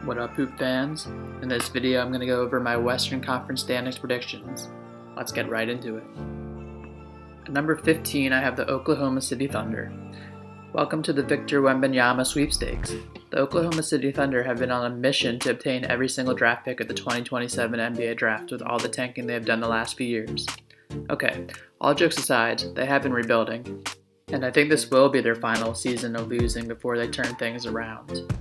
What up, Hoop fans? In this video, I'm going to go over my Western Conference standings predictions. Let's get right into it. At number 15, I have the Oklahoma City Thunder. Welcome to the Victor Wembanyama sweepstakes. The Oklahoma City Thunder have been on a mission to obtain every single draft pick of the 2027 NBA draft with all the tanking they have done the last few years. Okay, all jokes aside, they have been rebuilding, and I think this will be their final season of losing before they turn things around.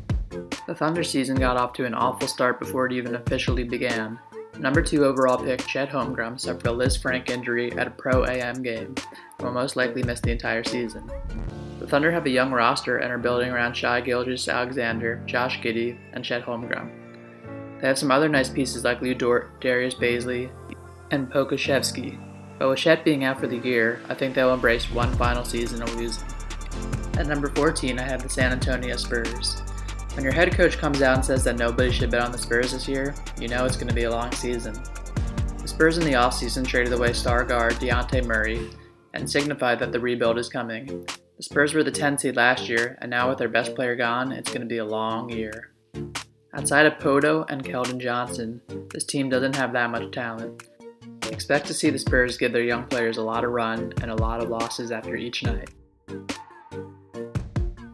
The Thunder season got off to an awful start before it even officially began. Number 2 overall pick Chet Holmgren suffered a Liz Frank injury at a Pro AM game and will most likely miss the entire season. The Thunder have a young roster and are building around Shai Gilgeous-Alexander, Josh Giddey, and Chet Holmgren. They have some other nice pieces like Lou Dort, Darius Bazley, and Pokusevski, but with Chet being out for the year, I think they'll embrace one final season of losing. At number 14, I have the San Antonio Spurs. When your head coach comes out and says that nobody should bet on the Spurs this year, you know it's going to be a long season. The Spurs in the offseason traded away star guard Dejounte Murray and signified that the rebuild is coming. The Spurs were the 10 seed last year, and now with their best player gone, it's going to be a long year. Outside of Poto and Keldon Johnson, this team doesn't have that much talent. Expect to see the Spurs give their young players a lot of run and a lot of losses after each night.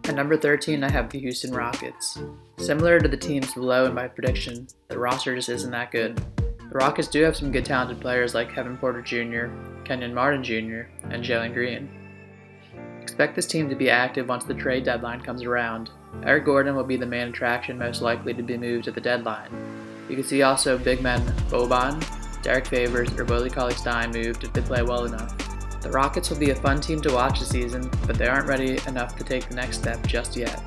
At number 13, I have the Houston Rockets. Similar to the teams below in my prediction, the roster just isn't that good. The Rockets do have some good talented players like Kevin Porter Jr., Kenyon Martin Jr., and Jalen Green. Expect this team to be active once the trade deadline comes around. Eric Gordon will be the main attraction most likely to be moved at the deadline. You can see also big men Boban, Derek Favors, or Willie Cauley-Stein moved if they play well enough. The Rockets will be a fun team to watch this season, but they aren't ready enough to take the next step just yet.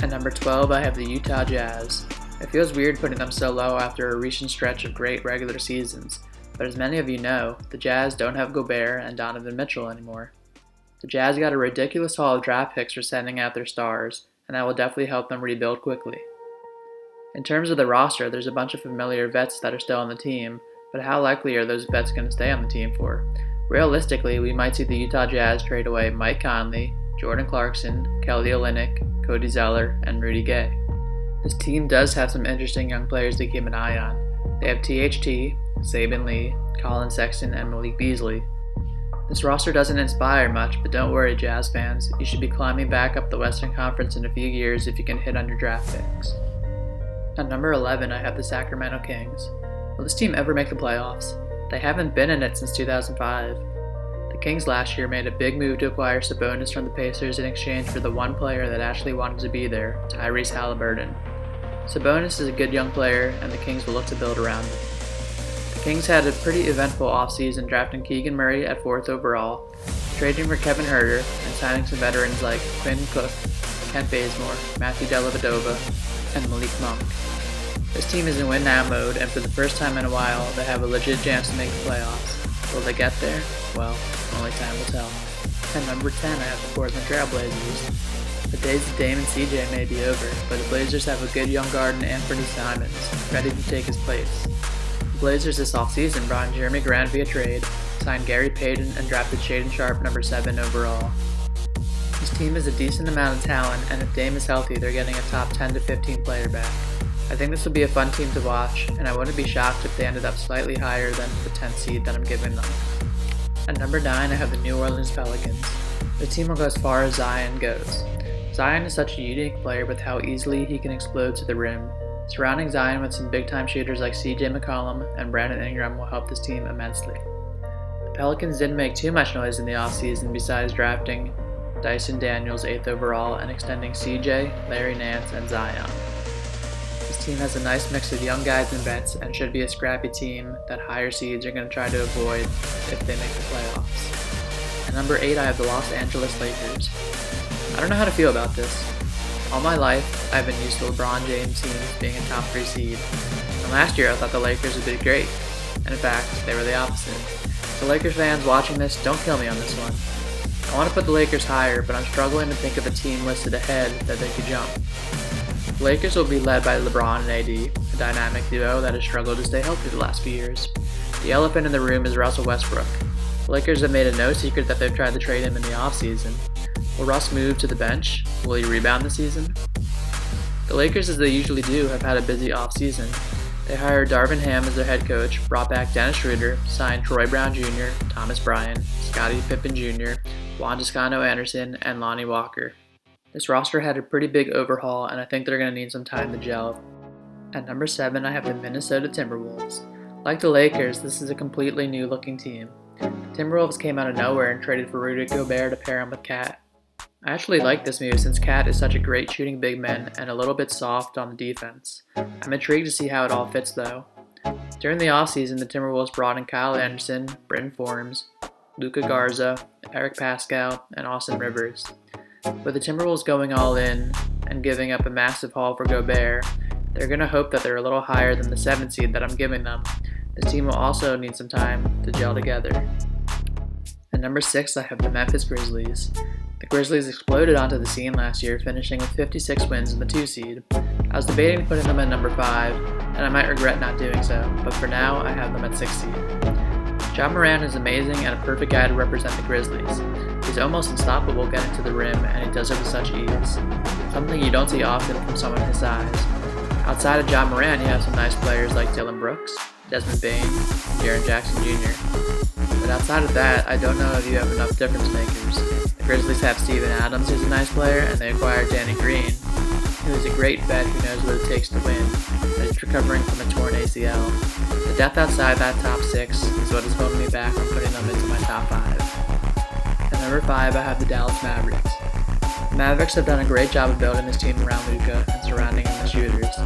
At number 12, I have the Utah Jazz. It feels weird putting them so low after a recent stretch of great regular seasons, but as many of you know, the Jazz don't have Gobert and Donovan Mitchell anymore. The Jazz got a ridiculous haul of draft picks for sending out their stars, and that will definitely help them rebuild quickly. In terms of the roster, there's a bunch of familiar vets that are still on the team, but how likely are those vets going to stay on the team for? Realistically, we might see the Utah Jazz trade away Mike Conley, Jordan Clarkson, Kelly Olynyk, Cody Zeller, and Rudy Gay. This team does have some interesting young players to keep an eye on. They have THT, Saben Lee, Colin Sexton, and Malik Beasley. This roster doesn't inspire much, but don't worry, Jazz fans. You should be climbing back up the Western Conference in a few years if you can hit on your draft picks. At number 11, I have the Sacramento Kings. Will this team ever make the playoffs? They haven't been in it since 2005. The Kings last year made a big move to acquire Sabonis from the Pacers in exchange for the one player that actually wanted to be there, Tyrese Halliburton. Sabonis is a good young player, and the Kings will look to build around him. The Kings had a pretty eventful offseason drafting Keegan Murray at 4th overall, trading for Kevin Huerter, and signing some veterans like Quinn Cook, Kent Bazemore, Matthew Dellavedova, and Malik Monk. This team is in win-now mode, and for the first time in a while, they have a legit chance to make the playoffs. Will they get there? Well, only time will tell. At number 10, I have the Portland Trail Blazers. The days of Dame and CJ may be over, but the Blazers have a good young guard in Anthony Simons, ready to take his place. The Blazers this offseason brought in Jeremy Grant via trade, signed Gary Payton, and drafted Shaedon Sharpe number 7 overall. This team has a decent amount of talent, and if Dame is healthy, they're getting a top 10 to 15 player back. I think this will be a fun team to watch, and I wouldn't be shocked if they ended up slightly higher than the 10th seed that I'm giving them. At number 9, I have the New Orleans Pelicans. The team will go as far as Zion goes. Zion is such a unique player with how easily he can explode to the rim. Surrounding Zion with some big-time shooters like CJ McCollum and Brandon Ingram will help this team immensely. The Pelicans didn't make too much noise in the offseason besides drafting Dyson Daniels 8th overall and extending CJ, Larry Nance, and Zion. This team has a nice mix of young guys and vets and should be a scrappy team that higher seeds are going to try to avoid if they make the playoffs. At number 8, I have the Los Angeles Lakers. I don't know how to feel about this. All my life, I've been used to LeBron James teams being a top 3 seed. And last year, I thought the Lakers would be great. And in fact, they were the opposite. So Lakers fans watching this, don't kill me on this one. I want to put the Lakers higher, but I'm struggling to think of a team listed ahead that they could jump. The Lakers will be led by LeBron and AD, a dynamic duo that has struggled to stay healthy the last few years. The elephant in the room is Russell Westbrook. The Lakers have made it no secret that they've tried to trade him in the offseason. Will Russ move to the bench? Will he rebound this season? The Lakers, as they usually do, have had a busy offseason. They hired Darvin Ham as their head coach, brought back Dennis Schroeder, signed Troy Brown Jr., Thomas Bryant, Scottie Pippen Jr., Juan Toscano Anderson, and Lonnie Walker. This roster had a pretty big overhaul, and I think they're going to need some time to gel. At number 7, I have the Minnesota Timberwolves. Like the Lakers, this is a completely new-looking team. The Timberwolves came out of nowhere and traded for Rudy Gobert to pair him with Cat. I actually like this move since Cat is such a great shooting big man and a little bit soft on the defense. I'm intrigued to see how it all fits though. During the offseason, the Timberwolves brought in Kyle Anderson, Bryn Forbes, Luka Garza, Eric Pascal, and Austin Rivers. With the Timberwolves going all in and giving up a massive haul for Gobert, they're going to hope that they're a little higher than the 7 seed that I'm giving them. This team will also need some time to gel together. At number 6, I have the Memphis Grizzlies. The Grizzlies exploded onto the scene last year, finishing with 56 wins in the 2 seed. I was debating putting them at number 5, and I might regret not doing so, but for now, I have them at 6 seed. Ja Morant is amazing and a perfect guy to represent the Grizzlies. He's almost unstoppable getting to the rim, and he does it with such ease. Something you don't see often from someone his size. Outside of Ja Morant, you have some nice players like Dillon Brooks, Desmond Bane, and Jaren Jackson Jr. But outside of that, I don't know if you have enough difference makers. The Grizzlies have Steven Adams, who's a nice player, and they acquired Danny Green, who is a great vet who knows what it takes to win, but is recovering from a torn ACL. The depth outside that top 6 is what is holding me back from putting them into my top 5. At number 5, I have the Dallas Mavericks. The Mavericks have done a great job of building this team around Luka and surrounding him with shooters.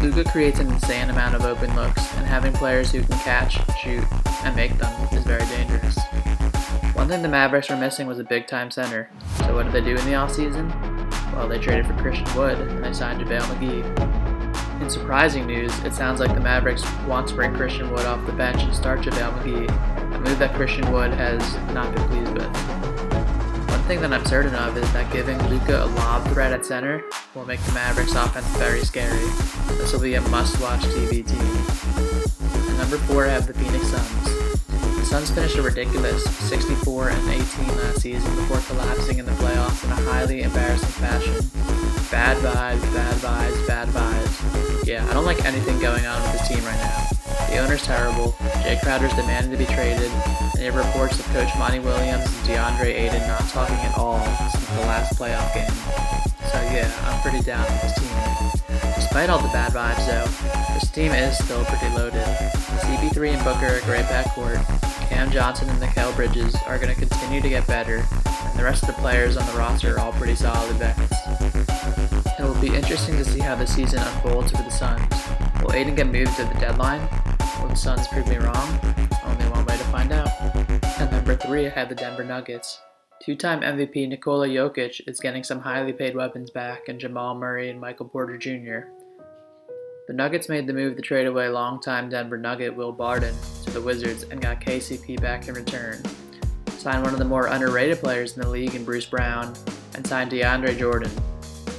Luka creates an insane amount of open looks, and having players who can catch, shoot, and make them is very dangerous. One thing the Mavericks were missing was a big-time center, so what did they do in the offseason? Well, they traded for Christian Wood, and they signed JaVale McGee. In surprising news, it sounds like the Mavericks want to bring Christian Wood off the bench and start JaVale McGee, a move that Christian Wood has not been pleased with. One thing that I'm certain of is that giving Luka a lob threat at center will make the Mavericks offense very scary. This will be a must-watch TV team. At number 4, I have the Phoenix Suns. The Suns finished a ridiculous 64-18 last season before collapsing in the playoffs in a highly embarrassing fashion. Bad vibes, bad vibes, bad vibes. Yeah, I don't like anything going on with this team right now. The owner's terrible, Jay Crowder's demanding to be traded, and you have reports of Coach Monty Williams and DeAndre Ayton not talking at all since the last playoff game. So yeah, I'm pretty down with this team. Despite all the bad vibes though, this team is still pretty loaded. CP3 and Booker are a great backcourt. Cam Johnson and Mikal Bridges are going to continue to get better, and the rest of the players on the roster are all pretty solid vets. It will be interesting to see how the season unfolds for the Suns. Will Ayton get moved to the deadline? Will the Suns prove me wrong? Only one way to find out. At number 3, I have the Denver Nuggets. Two-time MVP Nikola Jokic is getting some highly paid weapons back in Jamal Murray and Michael Porter Jr. The Nuggets made the move to trade away longtime Denver Nugget Will Barton to the Wizards and got KCP back in return. Signed one of the more underrated players in the league in Bruce Brown, and signed DeAndre Jordan.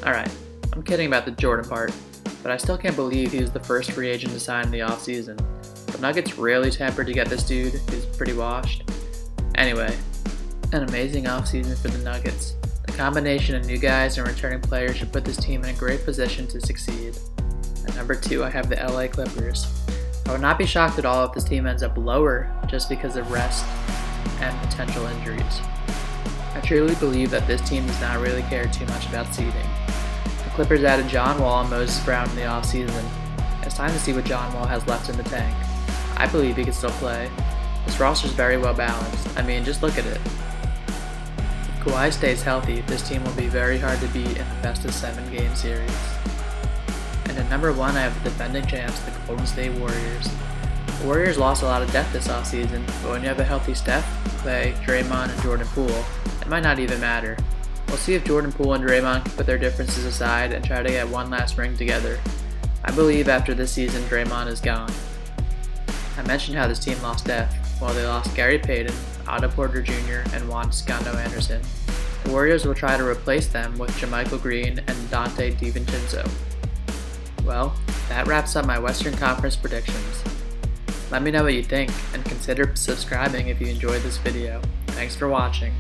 Alright, I'm kidding about the Jordan part, but I still can't believe he was the first free agent to sign in the offseason. The Nuggets really tempered to get this dude, who's pretty washed. Anyway, an amazing offseason for the Nuggets. The combination of new guys and returning players should put this team in a great position to succeed. At number 2, I have the LA Clippers. I would not be shocked at all if this team ends up lower just because of rest and potential injuries. I truly believe that this team does not really care too much about seeding. The Clippers added John Wall and Moses Brown in the offseason. It's time to see what John Wall has left in the tank. I believe he can still play. This roster is very well balanced. I mean, just look at it. If Kawhi stays healthy, this team will be very hard to beat in the best of 7 game series. And at number 1, I have the defending champs, the Golden State Warriors. The Warriors lost a lot of depth this offseason, but when you have a healthy Steph, Clay, Draymond, and Jordan Poole, it might not even matter. We'll see if Jordan Poole and Draymond can put their differences aside and try to get one last ring together. I believe after this season, Draymond is gone. I mentioned how this team lost depth. Well, they lost Gary Payton, Otto Porter Jr., and Juan Toscano Anderson. The Warriors will try to replace them with JaMychal Green and Dante DiVincenzo. Well, that wraps up my Western Conference predictions. Let me know what you think, and consider subscribing if you enjoyed this video. Thanks for watching.